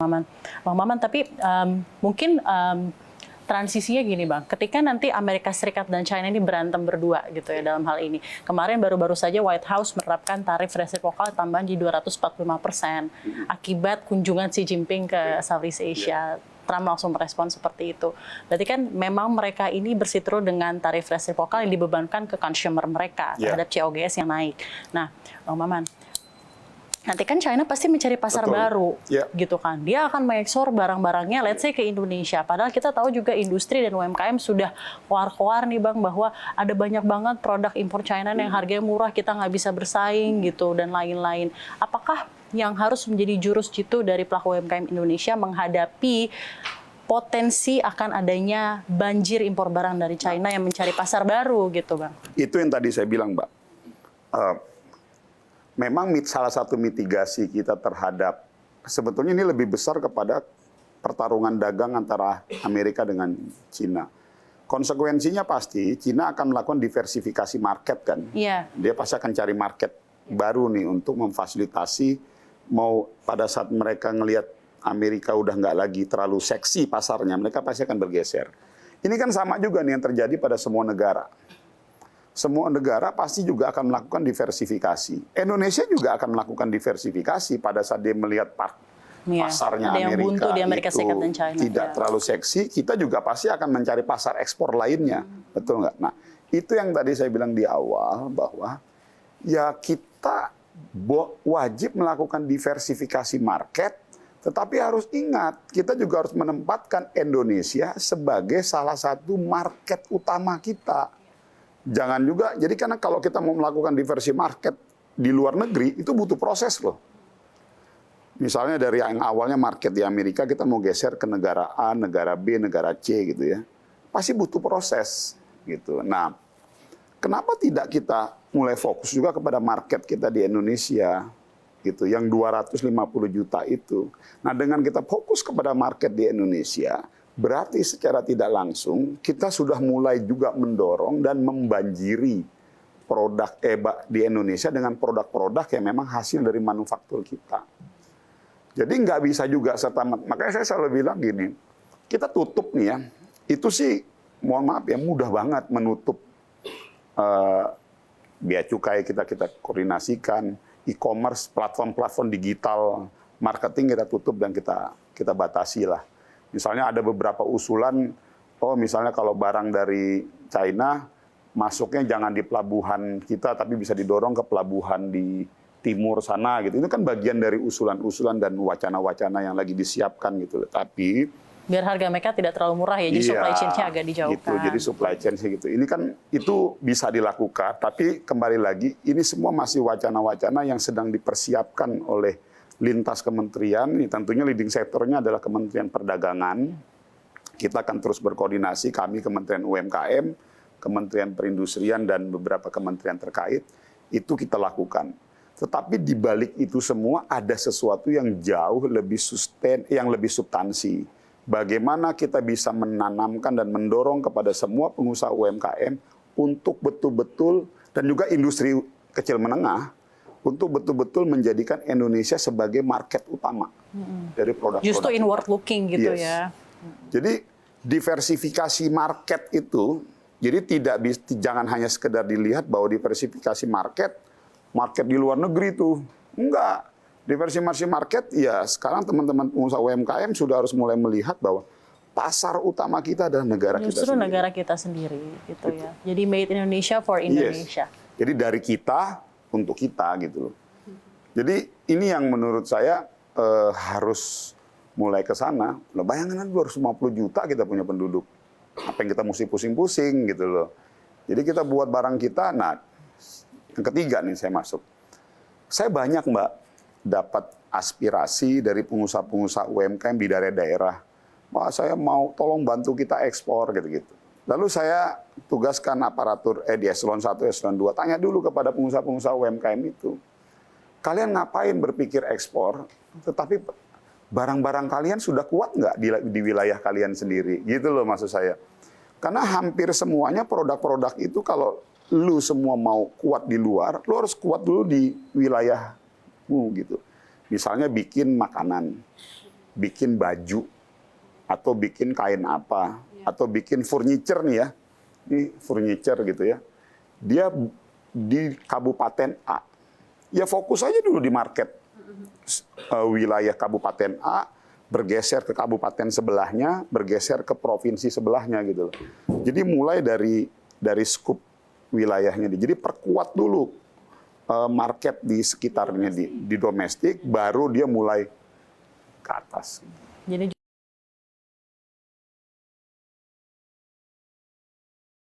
Maman. Bang Maman, tapi mungkin transisinya gini Bang, ketika nanti Amerika Serikat dan China ini berantem berdua gitu ya dalam hal ini. Kemarin baru-baru saja White House menerapkan tarif resiprokal tambahan di 245% akibat kunjungan Xi Jinping ke Southeast Asia. Trump langsung merespon seperti itu. Berarti kan memang mereka ini bersiteru dengan tarif resiprokal yang dibebankan ke consumer mereka terhadap COGS yang naik. Nah, Bang Maman, nanti kan China pasti mencari pasar baru, gitu kan. Dia akan mengekspor barang-barangnya, let's say ke Indonesia. Padahal kita tahu juga industri dan UMKM sudah keluar-keluar nih Bang, bahwa ada banyak banget produk impor China yang harganya murah, kita nggak bisa bersaing gitu, dan lain-lain. Apakah yang harus menjadi jurus jitu dari pelaku UMKM Indonesia menghadapi potensi akan adanya banjir impor barang dari China yang mencari pasar baru gitu Bang? Itu yang tadi saya bilang Mbak. Memang salah satu mitigasi kita terhadap, sebetulnya ini lebih besar kepada pertarungan dagang antara Amerika dengan Cina. Konsekuensinya pasti Cina akan melakukan diversifikasi market kan. Dia pasti akan cari market baru nih untuk memfasilitasi, mau pada saat mereka ngelihat Amerika udah nggak lagi terlalu seksi pasarnya, mereka pasti akan bergeser. Ini kan sama juga nih yang terjadi pada semua negara. Semua negara pasti juga akan melakukan diversifikasi. Indonesia juga akan melakukan diversifikasi pada saat dia melihat pasarnya Amerika itu tidak terlalu seksi. Kita juga pasti akan mencari pasar ekspor lainnya, betul nggak? Nah, itu yang tadi saya bilang di awal bahwa ya kita wajib melakukan diversifikasi market, tetapi harus ingat kita juga harus menempatkan Indonesia sebagai salah satu market utama kita. Jangan juga, jadi karena kalau kita mau melakukan diversi market di luar negeri, itu butuh proses loh. Misalnya dari yang awalnya market di Amerika, kita mau geser ke negara A, negara B, negara C gitu ya. Pasti butuh proses gitu. Nah, kenapa tidak kita mulai fokus juga kepada market kita di Indonesia gitu, yang 250 juta itu. Nah, dengan kita fokus kepada market di Indonesia, berarti secara tidak langsung kita sudah mulai juga mendorong dan membanjiri produk di Indonesia dengan produk-produk yang memang hasil dari manufaktur kita. Jadi nggak bisa juga serta-merta. Makanya saya selalu bilang gini, kita tutup nih ya, itu sih mohon maaf ya mudah banget menutup bea cukai kita koordinasikan, e-commerce, platform-platform digital, marketing kita tutup dan kita batasi lah. Misalnya ada beberapa usulan, misalnya kalau barang dari China, masuknya jangan di pelabuhan kita, tapi bisa didorong ke pelabuhan di timur sana gitu. Itu kan bagian dari usulan-usulan dan wacana-wacana yang lagi disiapkan gitu. Tapi biar harga mereka tidak terlalu murah ya, jadi supply chain-nya agak dijauhkan. Gitu, jadi supply chain gitu. Ini kan itu bisa dilakukan, tapi kembali lagi ini semua masih wacana-wacana yang sedang dipersiapkan oleh lintas kementerian. Tentunya leading sektornya adalah Kementerian Perdagangan. Kita akan terus berkoordinasi, kami Kementerian UMKM, Kementerian Perindustrian dan beberapa kementerian terkait, itu kita lakukan. Tetapi di balik itu semua ada sesuatu yang jauh lebih yang lebih substansi. Bagaimana kita bisa menanamkan dan mendorong kepada semua pengusaha UMKM untuk betul-betul, dan juga industri kecil menengah, untuk betul-betul menjadikan Indonesia sebagai market utama dari produk-produk. Justru inward looking gitu ya. Jadi diversifikasi market itu, jadi jangan hanya sekedar dilihat bahwa diversifikasi market di luar negeri tuh. Enggak. Diversifikasi market, ya sekarang teman-teman pengusaha UMKM sudah harus mulai melihat bahwa pasar utama kita adalah negara kita sendiri. Justru negara kita sendiri gitu ya. Jadi made Indonesia for Indonesia. Jadi dari kita untuk kita gitu loh. Jadi ini yang menurut saya harus mulai ke sana. Loh, bayangin 250 juta kita punya penduduk. Apa yang kita mesti pusing-pusing gitu loh. Jadi kita buat barang kita. Nah, yang ketiga nih saya masuk. Saya banyak Mbak dapat aspirasi dari pengusaha-pengusaha UMKM di daerah-daerah. Wah, saya mau tolong bantu kita ekspor gitu-gitu. Lalu saya tugaskan aparatur di eselon 1, eselon 2, tanya dulu kepada pengusaha-pengusaha UMKM itu. Kalian ngapain berpikir ekspor, tetapi barang-barang kalian sudah kuat nggak di wilayah kalian sendiri? Gitu loh maksud saya. Karena hampir semuanya produk-produk itu kalau lu semua mau kuat di luar, lu harus kuat dulu di wilayahmu gitu. Misalnya bikin makanan. bikin baju, atau bikin kain apa, atau bikin furniture nih ya, ini furniture gitu ya, dia di Kabupaten A, ya fokus aja dulu di market wilayah Kabupaten A, bergeser ke kabupaten sebelahnya, bergeser ke provinsi sebelahnya gitu loh. Jadi mulai dari skup wilayahnya, jadi perkuat dulu market di sekitarnya di domestik, baru dia mulai ke atas. Jadi